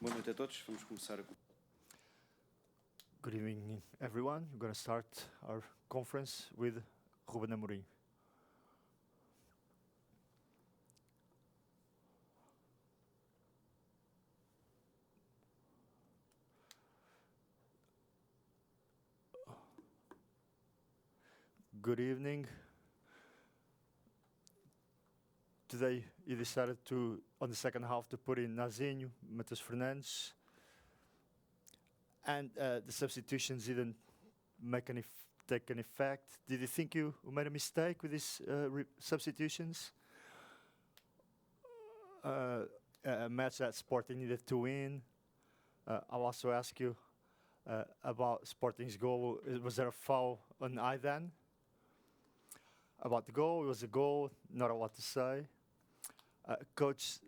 Boa noite a todos. Vamos começar a... Good evening, everyone. We're going to start our conference with Ruben Amorim. Good evening. Today you decided to, on the second half, to put in Nazinho, Matheus Fernandes, and the substitutions didn't make take an effect. Did you think you made a mistake with these substitutions? A match that Sporting needed to win. I'll also ask you about Sporting's goal. Was there a foul on Aidan? About the goal, it was a goal, not a lot to say. Coach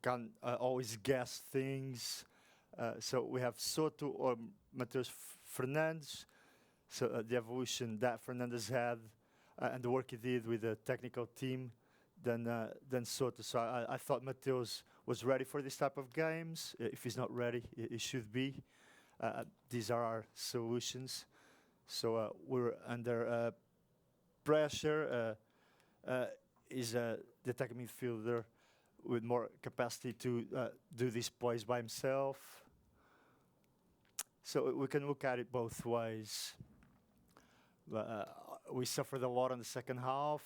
can always guess things. So we have Soto or Matheus Fernandes. So the evolution that Fernandes had and the work he did with the technical team than Soto. So I thought Matheus was ready for this type of games. If he's not ready, he should be. These are our solutions. So we're under pressure. Is the attacking midfielder with more capacity to do these plays by himself. So we can look at it both ways. We suffered a lot in the second half.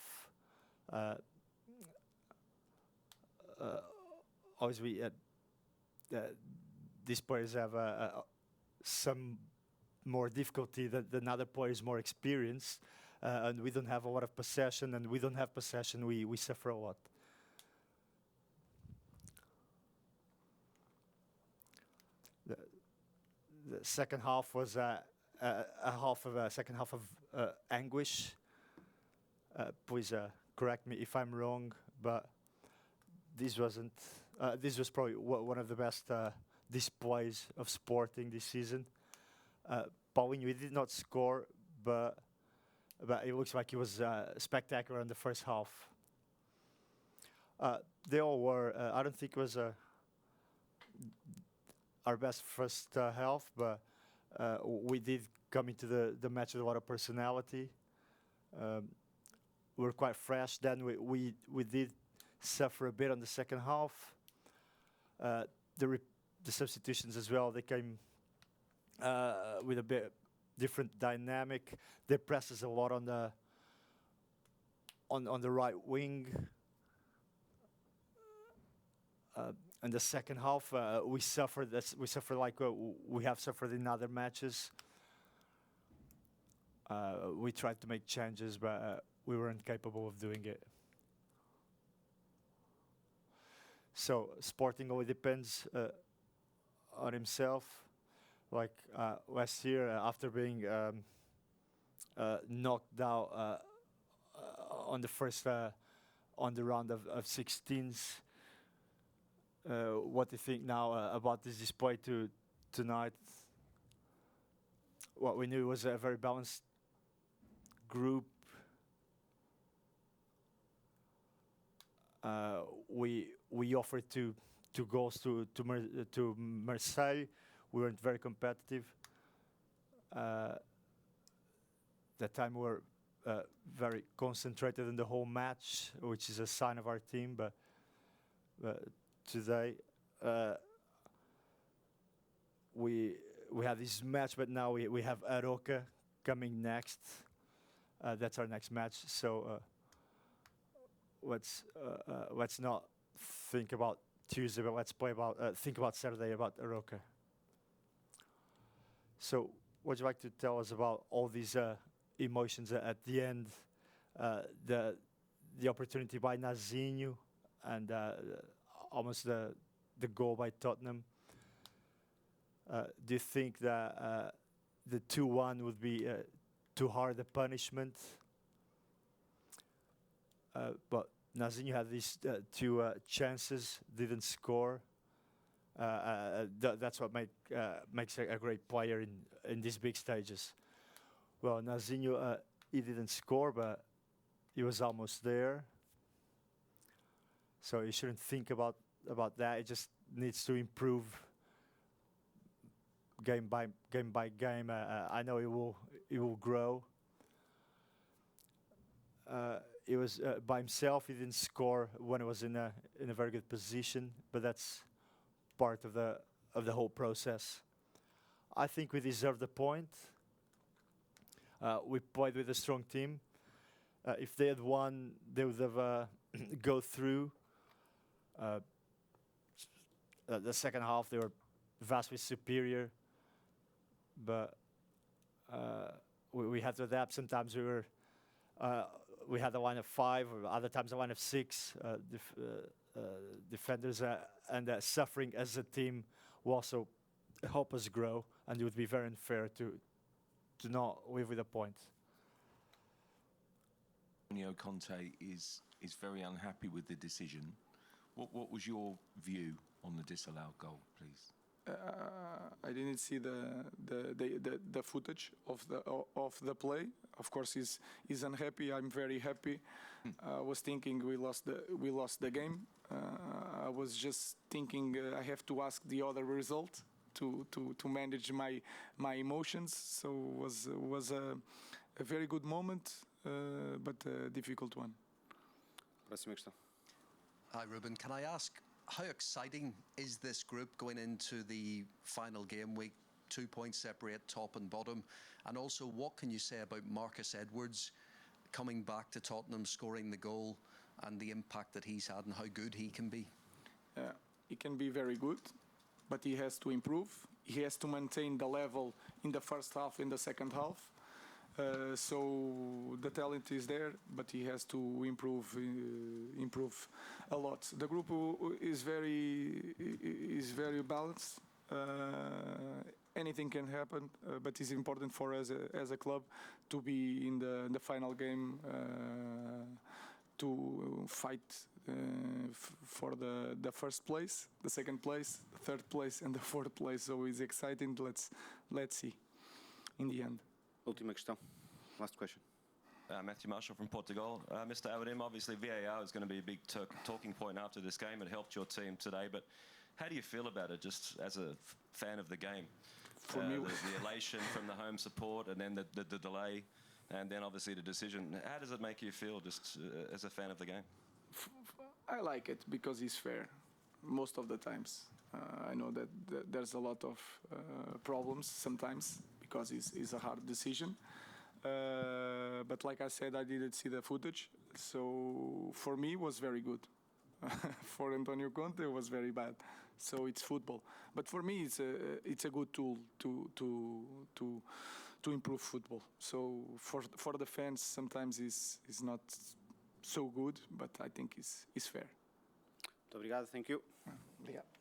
Obviously, these players have some more difficulty than other players more experienced. And we don't have a lot of possession, and we don't have possession, we suffer a lot. The second half was a second half of anguish. Please correct me if I'm wrong, but this wasn't. This was probably one of the best displays of Sporting this season. Paulinho, he did not score, but it looks like he was spectacular in the first half. They all were. I don't think it was our best first half, but we did come into the match with a lot of personality. We were quite fresh. Then we did suffer a bit on the second half. The substitutions as well, they came with a bit different dynamic. They press us a lot on the right wing. In the second half, we suffered. We suffered like we have suffered in other matches. We tried to make changes, but we weren't capable of doing it. So Sporting always depends on himself. Like last year, after being knocked out on the first on the round of 16s, what do you think now about this display tonight? What we knew was a very balanced group. We offered two goals to Marseille. We weren't very competitive. That time we were very concentrated in the whole match, which is a sign of our team. But today we have this match, but now we have Aroca coming next. That's our next match. So let's not think about Tuesday, but let's think about Saturday about Aroca. So, what would you like to tell us about all these emotions at the end? The opportunity by Nazinho and almost the goal by Tottenham. Do you think that the 2-1 would be too hard a punishment? But Nazinho had these two chances, didn't score. That's what makes a great player in these big stages. Well, Nazinho, he didn't score, but he was almost there. So you shouldn't think about that. He just needs to improve game by game. I know he will grow. He was by himself. He didn't score when he was in a very good position, but that's part of the whole process. I think we deserve the point. We played with a strong team. If they had won, they would have go through. The second half, they were vastly superior, but we had to adapt. Sometimes we had a line of 5, or other times a line of 6 defenders, and suffering as a team will also help us grow, and it would be very unfair to not leave with a point. Antonio Conte is very unhappy with the decision. What was your view on the disallowed goal, please? I didn't see the footage of the play. Of course, he's unhappy. I'm very happy. I was thinking we lost the game. I was just thinking I have to ask the other result to manage my emotions. So it was a very good moment, but a difficult one. Próxima questão. Hi, Ruben. Can I ask, how exciting is this group going into the final game week? 2 points separate top and bottom. And also, what can you say about Marcus Edwards coming back to Tottenham, scoring the goal, and the impact that he's had and how good he can be? He can be very good, but he has to improve. He has to maintain the level in the first half, in the second half. So the talent is there, but he has to improve a lot. The group is very balanced. Anything can happen, but it's important for us as a club to be in the final game, to fight for the first place, the second place, the third place, and the fourth place. So it's exciting. Let's see in the end. Última questão. Last question. Matthew Marshall from Portugal. Mr. Amorim, obviously VAR is going to be a big talking point after this game. It helped your team today, but how do you feel about it, just as a fan of the game? For me, the elation from the home support, and then the delay, and then obviously the decision. How does it make you feel, just as a fan of the game? I like it because it's fair most of the times. I know that there's a lot of problems sometimes because it's a hard decision. But like I said, I didn't see the footage, so for me it was very good. For Antonio Conte, it was very bad. So it's football. But for me, it's a good tool to improve football. So for the fans, sometimes it's not so good, but I think it's fair. Muito obrigado. Thank you. Obrigado.